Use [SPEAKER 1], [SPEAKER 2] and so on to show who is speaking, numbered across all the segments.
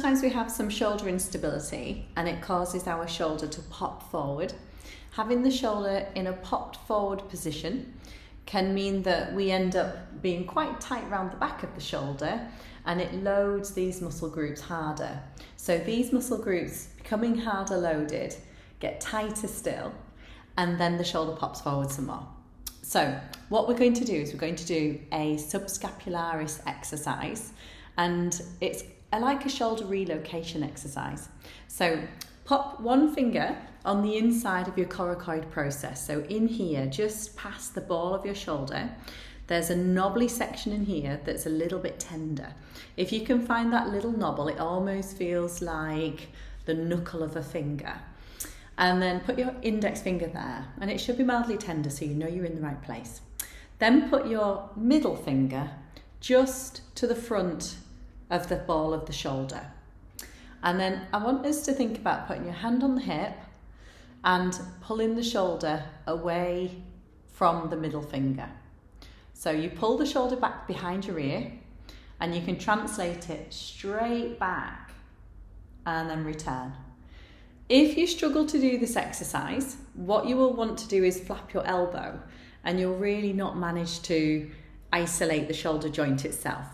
[SPEAKER 1] sometimes we have some shoulder instability and it causes our shoulder to pop forward. Having the shoulder in a popped forward position can mean that we end up being quite tight around the back of the shoulder, and it loads these muscle groups harder. So these muscle groups becoming harder loaded get tighter still, and then the shoulder pops forward some more. So what we're going to do is we're going to do a subscapularis exercise, and it's like a shoulder relocation exercise. So pop one finger on the inside of your coracoid process. So in here, just past the ball of your shoulder, there's a knobbly section in here that's a little bit tender. If you can find that little knobble, it almost feels like the knuckle of a finger. And then put your index finger there, and it should be mildly tender so you know you're in the right place. Then put your middle finger just to the front of the ball of the shoulder. And then I want us to think about putting your hand on the hip and pulling the shoulder away from the middle finger. So you pull the shoulder back behind your ear, and you can translate it straight back and then return. If you struggle to do this exercise, what you will want to do is flap your elbow, and you'll really not manage to isolate the shoulder joint itself.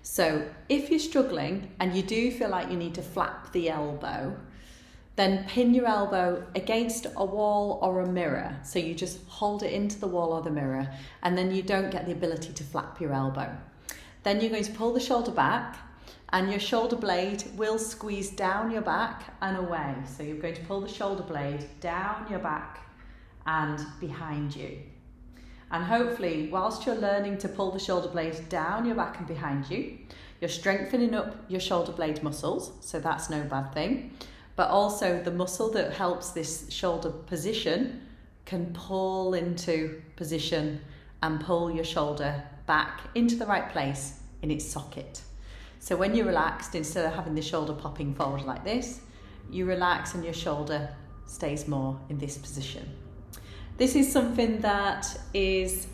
[SPEAKER 1] So if you're struggling and you do feel like you need to flap the elbow, then pin your elbow against a wall or a mirror. So you just hold it into the wall or the mirror, and then you don't get the ability to flap your elbow. Then you're going to pull the shoulder back, and your shoulder blade will squeeze down your back and away. So you're going to pull the shoulder blade down your back and behind you. And hopefully, whilst you're learning to pull the shoulder blade down your back and behind you, you're strengthening up your shoulder blade muscles, so that's no bad thing. But also the muscle that helps this shoulder position can pull into position and pull your shoulder back into the right place in its socket. So when you're relaxed, instead of having the shoulder popping forward like this, you relax and your shoulder stays more in this position. This is something that is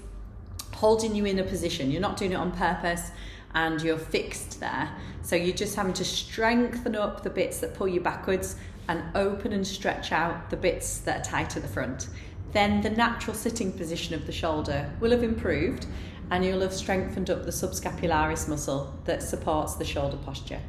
[SPEAKER 1] holding you in a position. You're not doing it on purpose and you're fixed there. So you're just having to strengthen up the bits that pull you backwards and open and stretch out the bits that are tight at the front. Then the natural sitting position of the shoulder will have improved, and you'll have strengthened up the subscapularis muscle that supports the shoulder posture.